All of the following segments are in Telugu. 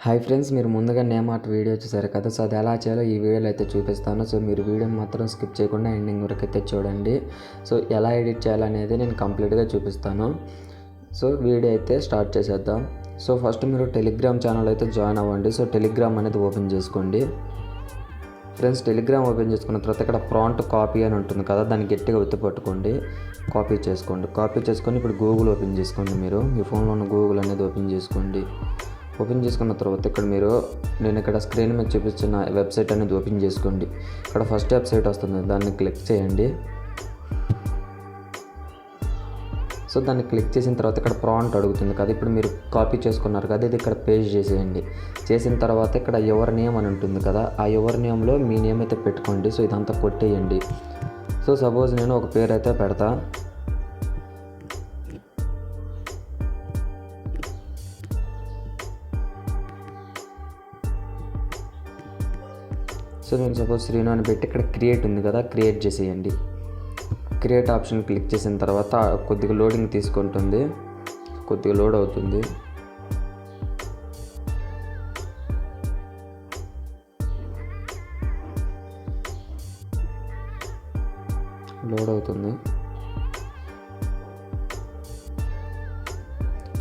హాయ్ ఫ్రెండ్స్, మీరు ముందుగా నేమ్ ఆర్ట్ వీడియో చూసారు కదా. సో అది ఎలా చేయాలో ఈ వీడియోలో అయితే చూపిస్తాను. సో మీరు వీడియోని మాత్రం స్కిప్ చేయకుండా ఎండింగ్ వరకు అయితే చూడండి. సో ఎలా ఎడిట్ చేయాలనేది నేను కంప్లీట్గా చూపిస్తాను. సో వీడియో అయితే స్టార్ట్ చేసేద్దాం. సో ఫస్ట్ మీరు టెలిగ్రామ్ ఛానల్ అయితే జాయిన్ అవ్వండి. సో టెలిగ్రామ్ అనేది ఓపెన్ చేసుకోండి ఫ్రెండ్స్. టెలిగ్రామ్ ఓపెన్ చేసుకున్న తర్వాత ఇక్కడ ప్రాంప్ట్ కాపీ అని ఉంటుంది కదా, దాన్ని గట్టిగా ఒత్తి పట్టుకోండి, కాపీ చేసుకొని ఇప్పుడు గూగుల్ ఓపెన్ చేసుకోండి. మీరు మీ ఫోన్లో ఉన్న గూగుల్ అనేది ఓపెన్ చేసుకోండి. ఓపెన్ చేసుకున్న తర్వాత ఇక్కడ నేను ఇక్కడ స్క్రీన్ మీద చూపించిన వెబ్సైట్ అనేది ఓపెన్ చేసుకోండి. ఇక్కడ ఫస్ట్ వెబ్సైట్ వస్తుంది, దాన్ని క్లిక్ చేయండి. సో దాన్ని క్లిక్ చేసిన తర్వాత ఇక్కడ ప్రాంప్ట్ అడుగుతుంది కదా, ఇప్పుడు మీరు కాపీ చేసుకున్నారు కదా, ఇది ఇక్కడ పేస్ట్ చేసేయండి. చేసిన తర్వాత ఇక్కడ యువర్ నేమ్ అని ఉంటుంది కదా, ఆ యువర్ నేమ్లో మీ నేమ్ అయితే పెట్టుకోండి. సో ఇదంతా కొట్టేయండి. సో సపోజ్ నేను ఒక పేరు అయితే పెడతా. సో నేను సపోజ్ శ్రీను అని పెట్టి ఇక్కడ క్రియేట్ ఉంది కదా, క్రియేట్ చేసేయండి. క్రియేట్ ఆప్షన్ క్లిక్ చేసిన తర్వాత కొద్దిగా లోడింగ్ తీసుకుంటుంది, కొద్దిగా లోడ్ అవుతుంది.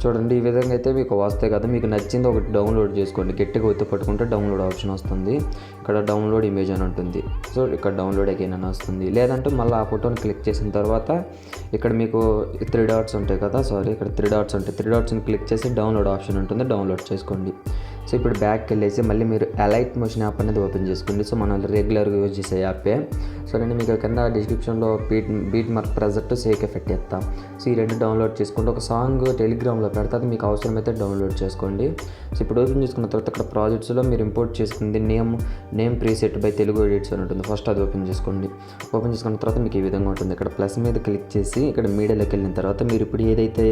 చూడండి, ఈ విధంగా అయితే మీకు వస్తాయి కదా. మీకు నచ్చింది ఒకటి డౌన్లోడ్ చేసుకోండి, గట్టిగా ఒత్తి పట్టుకుంటే డౌన్లోడ్ ఆప్షన్ వస్తుంది. ఇక్కడ డౌన్లోడ్ ఇమేజ్ అని ఉంటుంది. సో ఇక్కడ డౌన్లోడ్ అగైన్ అని వస్తుంది. లేదంటే మళ్ళీ ఆ ఫోటోని క్లిక్ చేసిన తర్వాత ఇక్కడ మీకు 3 డాట్స్ ఉంటాయి కదా, ఇక్కడ 3 డాట్స్ ఉంటాయి. 3 డాట్స్ని క్లిక్ చేసి డౌన్లోడ్ ఆప్షన్ ఉంటుంది, డౌన్లోడ్ చేసుకోండి. సో ఇప్పుడు బ్యాక్కి వెళ్ళేసి మళ్ళీ మీరు అలైట్ మోషన్ యాప్ అనేది ఓపెన్ చేసుకోండి. సో మనం రెగ్యులర్గా యూజ్ చేసే యాపే. సో నేను మీకు కింద డిస్క్రిప్షన్లో beat mark project sake effect ఇస్తాం. సో ఈ 2 డౌన్లోడ్ చేసుకుంటే ఒక సాంగ్ టెలిగ్రామ్లో పెడితే అది మీకు అవసరమైతే డౌన్లోడ్ చేసుకోండి. సో ఇప్పుడు ఓపెన్ చేసుకున్న తర్వాత ఇక్కడ ప్రాజెక్ట్స్లో మీరు ఇంపోర్ట్ చేసుకుంది name preset by Telugu edits అని ఉంటుంది. ఫస్ట్ అది ఓపెన్ చేసుకోండి. ఓపెన్ చేసుకున్న తర్వాత మీకు ఈ విధంగా ఉంటుంది. ఇక్కడ ప్లస్ మీద క్లిక్ చేసి ఇక్కడ మీడియాలోకి వెళ్ళిన తర్వాత మీరు ఇప్పుడు ఏదైతే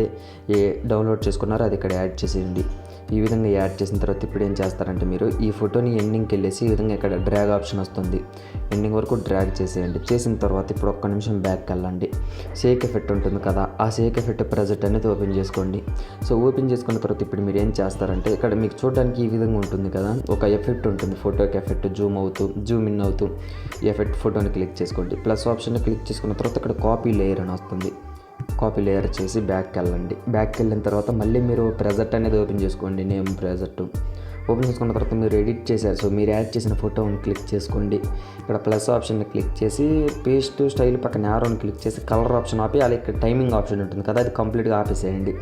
డౌన్లోడ్ చేసుకున్నారో అది ఇక్కడ యాడ్ చేసేయండి. ఈ విధంగా యాడ్ చేసిన తర్వాత ఇప్పుడు ఏం చేస్తారంటే మీరు ఈ ఫోటోని ఎండింగ్కి వెళ్ళేసి ఈ విధంగా ఇక్కడ డ్రాగ్ ఆప్షన్ వస్తుంది, ఎండింగ్ వరకు డ్రాగ్ చేసేయండి. చేసిన తర్వాత ఇప్పుడు ఒక్క నిమిషం బ్యాక్కి వెళ్ళండి. షేక్ ఎఫెక్ట్ ఉంటుంది కదా, ఆ షేక్ ఎఫెక్ట్ ప్రాజెక్ట్ అనేది ఓపెన్ చేసుకోండి. సో ఓపెన్ చేసుకున్న తర్వాత ఇప్పుడు మీరు ఏం చేస్తారంటే ఇక్కడ మీకు చూడడానికి ఈ విధంగా ఉంటుంది కదా, ఒక ఎఫెక్ట్ ఉంటుంది, ఫోటోకి ఎఫెక్ట్, జూమ్ ఇన్ అవుతూ ఈ ఎఫెక్ట్ ఫోటోని క్లిక్ చేసుకోండి. ప్లస్ ఆప్షన్ క్లిక్ చేసుకున్న తర్వాత ఇక్కడ కాపీ లేయర్ అని వస్తుంది. కాపీ లేయర్ చేసి బ్యాక్కి వెళ్ళండి. బ్యాక్కి వెళ్ళిన తర్వాత మళ్ళీ మీరు ప్రాజెక్ట్ అనేది ఓపెన్ చేసుకోండి, నేమ్ ప్రాజెక్ట్ ఓపెన్ చేసుకున్న తర్వాత మీరు ఎడిట్ చేశారు. సో మీరు యాడ్ చేసిన ఫోటోని క్లిక్ చేసుకోండి. ఇక్కడ ప్లస్ ఆప్షన్ని క్లిక్ చేసి పేస్ట్ స్టైల్ పక్కన యారోని క్లిక్ చేసి కలర్ ఆప్షన్ ఆపి అలా ఇక్కడ టైమింగ్ ఆప్షన్ ఉంటుంది కదా, అది కంప్లీట్గా ఆపేసేయండి.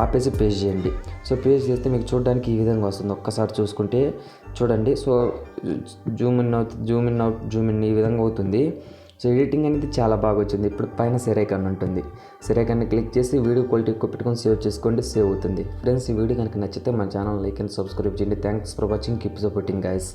ఆపేసి పేస్ట్ చేయండి. సో పేస్ట్ చేస్తే మీకు చూడడానికి ఈ విధంగా వస్తుంది. ఒక్కసారి చూసుకుంటే చూడండి. So Zoom in out Zoom in ఈ విధంగా అవుతుంది. సో ఎడిటింగ్ అనేది చాలా బాగా వచ్చింది. ఇప్పుడు పైన సెరైకాన్ ఉంటుంది, సెరైకాన్ని క్లిక్ చేసి వీడియో క్వాలిటీ ఎక్కువ పెట్టుకొని సేవ్ చేసుకోండి, సేవ్ అవుతుంది. ఫ్రెండ్స్, ఈ వీడియో కనుక నచ్చితే మన ఛానల్ లైక్ అండ్ సబ్స్క్రైబ్ చేయండి. Thanks for watching, keep supporting guys.